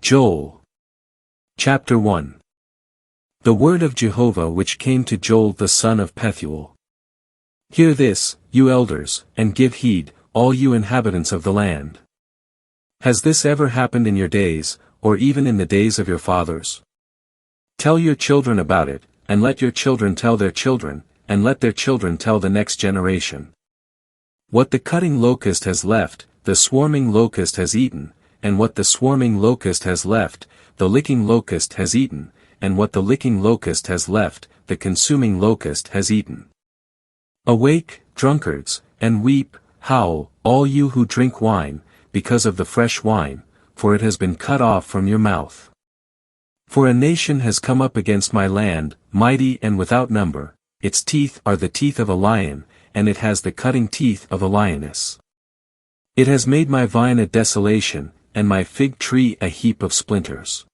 Joel. Chapter 1. The word of Jehovah which came to Joel the son of Pethuel. Hear this, you elders, and give heed, all you inhabitants of the land. Has this ever happened in your days, or even in the days of your fathers? Tell your children about it, and let your children tell their children, and let their children tell the next generation. What the cutting locust has left, the swarming locust has eaten, and what the swarming locust has left, the licking locust has eaten, and what the licking locust has left, the consuming locust has eaten. Awake, drunkards, and weep, howl, all you who drink wine, because of the fresh wine, for it has been cut off from your mouth. For a nation has come up against my land, mighty and without number, its teeth are the teeth of a lion, and it has the cutting teeth of a lioness. It has made my vine a desolation, and my fig tree a heap of splinters.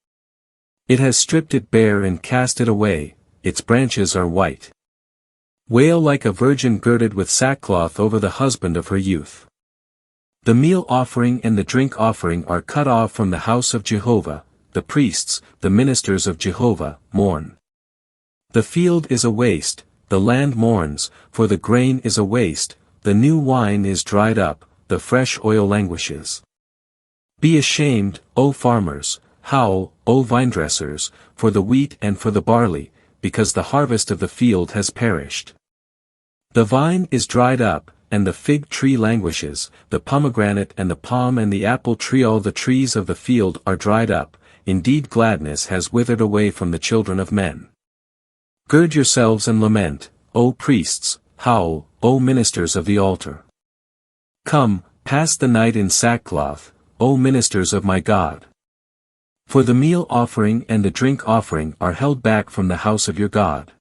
It has stripped it bare and cast it away, its branches are white. Wail like a virgin girded with sackcloth over the husband of her youth. The meal offering and the drink offering are cut off from the house of Jehovah, the priests, the ministers of Jehovah, mourn. The field is a waste, the land mourns, for the grain is a waste, the new wine is dried up, the fresh oil languishes. Be ashamed, O farmers, howl, O vinedressers, for the wheat and for the barley, because the harvest of the field has perished. The vine is dried up, and the fig tree languishes, the pomegranate and the palm and the apple tree, all the trees of the field are dried up, indeed gladness has withered away from the children of men. Gird yourselves and lament, O priests, howl, O ministers of the altar. Come, pass the night in sackcloth, O ministers of my God. For the meal offering and the drink offering are held back from the house of your God.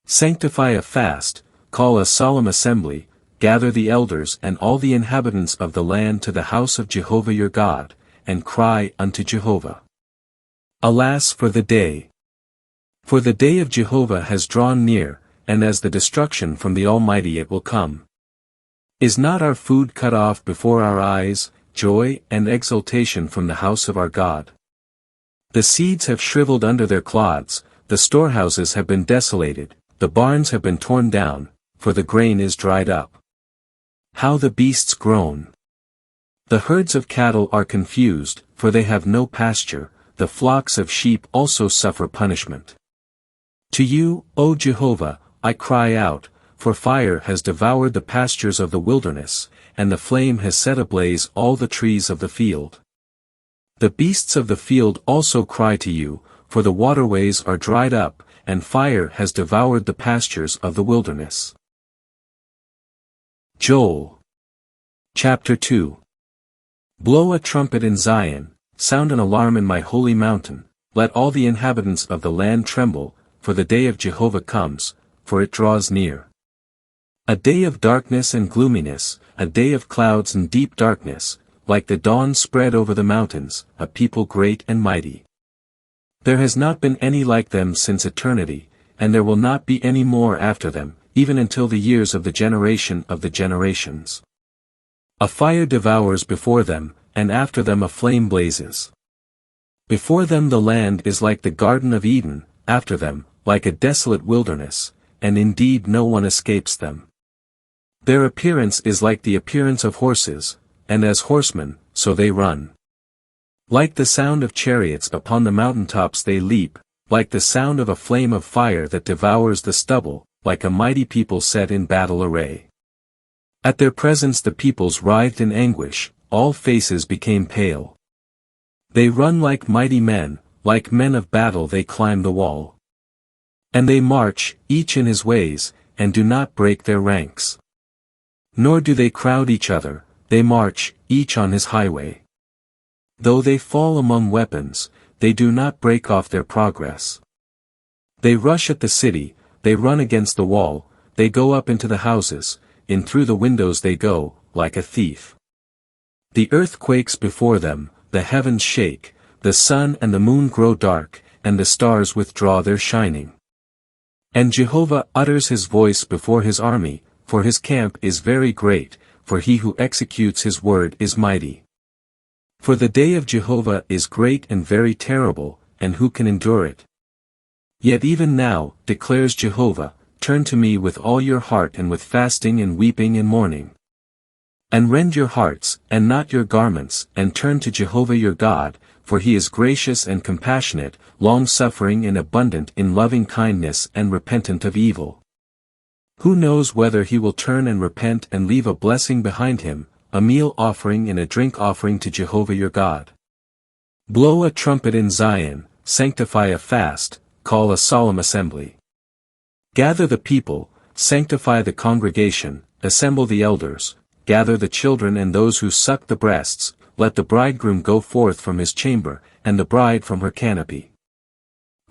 Sanctify a fast, call a solemn assembly, gather the elders and all the inhabitants of the land to the house of Jehovah your God, and cry unto Jehovah. Alas for the day! For the day of Jehovah has drawn near, and as the destruction from the Almighty it will come. Is not our food cut off before our eyes, joy and exultation from the house of our God? The seeds have shriveled under their clods, the storehouses have been desolated, the barns have been torn down, for the grain is dried up. How the beasts groan! The herds of cattle are confused, for they have no pasture, the flocks of sheep also suffer punishment. To you, O Jehovah, I cry out, for fire has devoured the pastures of the wilderness, and the flame has set ablaze all the trees of the field. The beasts of the field also cry to you, for the waterways are dried up, and fire has devoured the pastures of the wilderness. Joel. Chapter 2. Blow a trumpet in Zion, sound an alarm in my holy mountain, let all the inhabitants of the land tremble, for the day of Jehovah comes, for it draws near. A day of darkness and gloominess, a day of clouds and deep darkness, like the dawn spread over the mountains, a people great and mighty. There has not been any like them since eternity, and there will not be any more after them, even until the years of the generation of the generations. A fire devours before them, and after them a flame blazes. Before them the land is like the Garden of Eden, after them, like a desolate wilderness, and indeed no one escapes them. Their appearance is like the appearance of horses, and as horsemen, so they run. Like the sound of chariots upon the mountaintops they leap, like the sound of a flame of fire that devours the stubble, like a mighty people set in battle array. At their presence the peoples writhed in anguish, all faces became pale. They run like mighty men, like men of battle they climb the wall. And they march, each in his ways, and do not break their ranks. Nor do they crowd each other, they march, each on his highway. Though they fall among weapons, they do not break off their progress. They rush at the city, they run against the wall, they go up into the houses, in through the windows they go, like a thief. The earth quakes before them, the heavens shake, the sun and the moon grow dark, and the stars withdraw their shining. And Jehovah utters his voice before his army, for his camp is very great, for he who executes his word is mighty. For the day of Jehovah is great and very terrible, and who can endure it? Yet even now, declares Jehovah, turn to me with all your heart and with fasting and weeping and mourning. And rend your hearts, and not your garments, and turn to Jehovah your God, for he is gracious and compassionate, long-suffering and abundant in loving kindness and repentant of evil. Who knows whether he will turn and repent and leave a blessing behind him, a meal offering and a drink offering to Jehovah your God. Blow a trumpet in Zion, sanctify a fast, call a solemn assembly. Gather the people, sanctify the congregation, assemble the elders, gather the children and those who suck the breasts, let the bridegroom go forth from his chamber, and the bride from her canopy.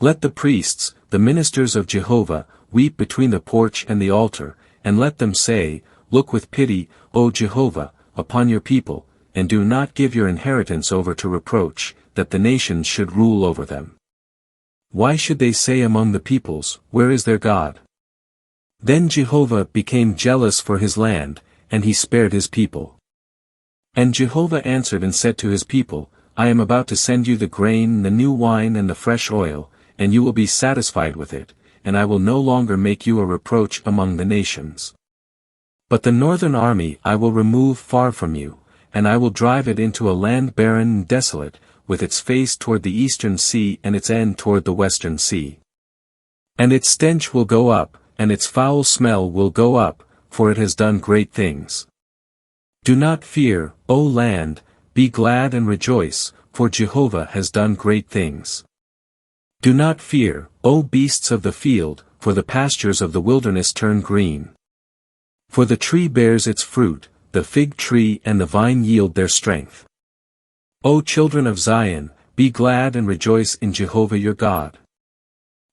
Let the priests, the ministers of Jehovah, weep between the porch and the altar, and let them say, Look with pity, O Jehovah, upon your people, and do not give your inheritance over to reproach, that the nations should rule over them. Why should they say among the peoples, Where is their God? Then Jehovah became jealous for his land, and he spared his people. And Jehovah answered and said to his people, I am about to send you the grain, the new wine and the fresh oil, and you will be satisfied with it, and I will no longer make you a reproach among the nations. But the northern army I will remove far from you, and I will drive it into a land barren and desolate, with its face toward the eastern sea and its end toward the western sea. And its stench will go up, and its foul smell will go up, for it has done great things. Do not fear, O land, be glad and rejoice, for Jehovah has done great things. Do not fear, O beasts of the field, for the pastures of the wilderness turn green. For the tree bears its fruit, the fig tree and the vine yield their strength. O children of Zion, be glad and rejoice in Jehovah your God.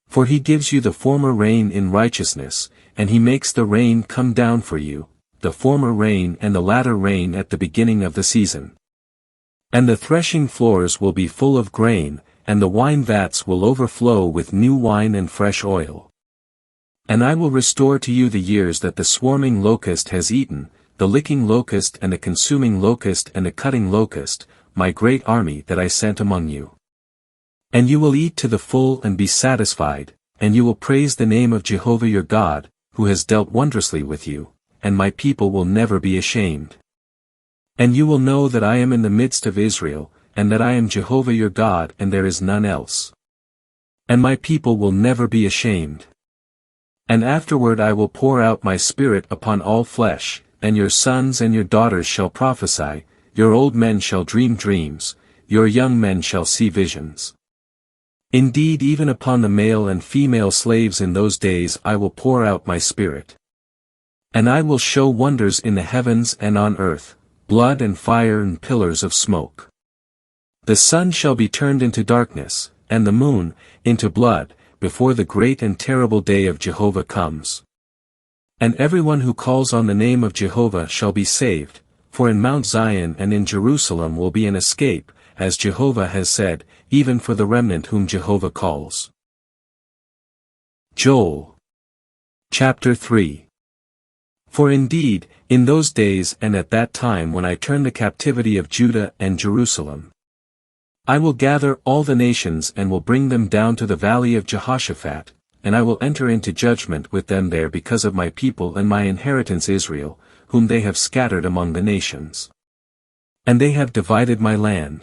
For he gives you the former rain in righteousness, and he makes the rain come down for you, the former rain and the latter rain at the beginning of the season. And the threshing floors will be full of grain, and the wine vats will overflow with new wine and fresh oil. And I will restore to you the years that the swarming locust has eaten, the licking locust and the consuming locust and the cutting locust, my great army that I sent among you. And you will eat to the full and be satisfied, and you will praise the name of Jehovah your God, who has dealt wondrously with you, and my people will never be ashamed. And you will know that I am in the midst of Israel, and that I am Jehovah your God and there is none else. And my people will never be ashamed. And afterward I will pour out my spirit upon all flesh, and your sons and your daughters shall prophesy, your old men shall dream dreams, your young men shall see visions. Indeed, even upon the male and female slaves in those days I will pour out my spirit. And I will show wonders in the heavens and on earth, blood and fire and pillars of smoke. The sun shall be turned into darkness, and the moon, into blood, before the great and terrible day of Jehovah comes. And everyone who calls on the name of Jehovah shall be saved, for in Mount Zion and in Jerusalem will be an escape, as Jehovah has said, even for the remnant whom Jehovah calls. Joel. Chapter 3. For indeed, in those days and at that time when I turn the captivity of Judah and Jerusalem, I will gather all the nations and will bring them down to the valley of Jehoshaphat, and I will enter into judgment with them there because of my people and my inheritance Israel, whom they have scattered among the nations. And they have divided my land.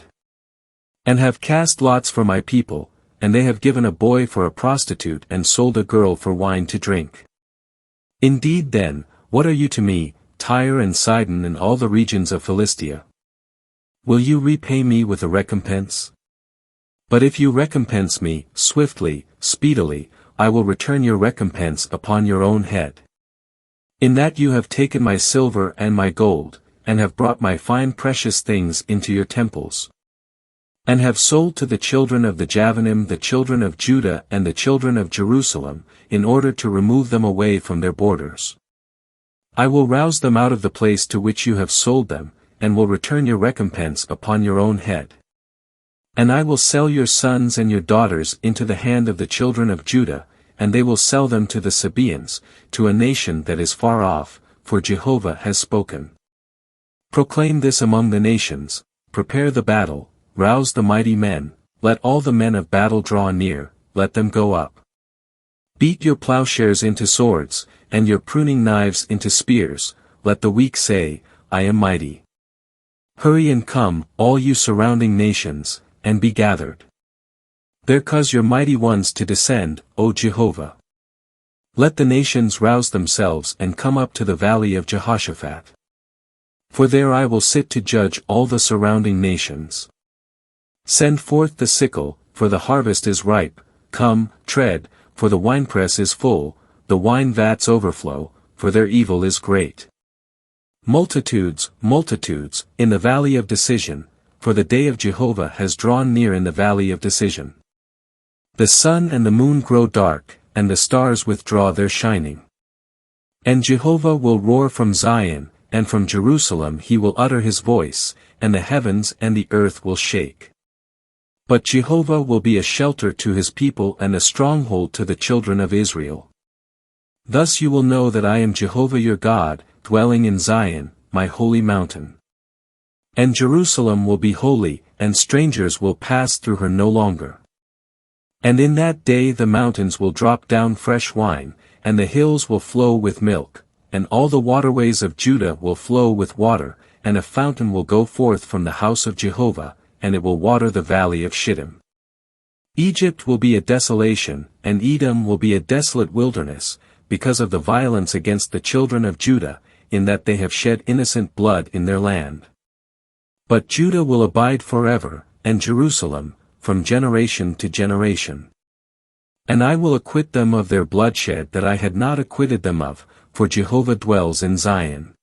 And have cast lots for my people, and they have given a boy for a prostitute and sold a girl for wine to drink. Indeed then, what are you to me, Tyre and Sidon and all the regions of Philistia? Will you repay me with a recompense? But if you recompense me, swiftly, speedily, I will return your recompense upon your own head. In that you have taken my silver and my gold, and have brought my fine precious things into your temples. And have sold to the children of the Javanim the children of Judah and the children of Jerusalem, in order to remove them away from their borders. I will rouse them out of the place to which you have sold them, and will return your recompense upon your own head. And I will sell your sons and your daughters into the hand of the children of Judah, and they will sell them to the Sabaeans, to a nation that is far off, for Jehovah has spoken. Proclaim this among the nations, prepare the battle, rouse the mighty men, let all the men of battle draw near, let them go up. Beat your plowshares into swords, and your pruning knives into spears, let the weak say, I am mighty. Hurry and come, all you surrounding nations, and be gathered. There cause your mighty ones to descend, O Jehovah. Let the nations rouse themselves and come up to the valley of Jehoshaphat. For there I will sit to judge all the surrounding nations. Send forth the sickle, for the harvest is ripe, come, tread, for the winepress is full, the wine vats overflow, for their evil is great. Multitudes, multitudes, in the valley of decision, for the day of Jehovah has drawn near in the valley of decision. The sun and the moon grow dark, and the stars withdraw their shining. And Jehovah will roar from Zion, and from Jerusalem he will utter his voice, and the heavens and the earth will shake. But Jehovah will be a shelter to his people and a stronghold to the children of Israel. Thus you will know that I am Jehovah your God, dwelling in Zion, my holy mountain. And Jerusalem will be holy, and strangers will pass through her no longer. And in that day the mountains will drop down fresh wine, and the hills will flow with milk, and all the waterways of Judah will flow with water, and a fountain will go forth from the house of Jehovah, and it will water the valley of Shittim. Egypt will be a desolation, and Edom will be a desolate wilderness, because of the violence against the children of Judah, in that they have shed innocent blood in their land. But Judah will abide forever, and Jerusalem, from generation to generation. And I will acquit them of their bloodshed that I had not acquitted them of, for Jehovah dwells in Zion.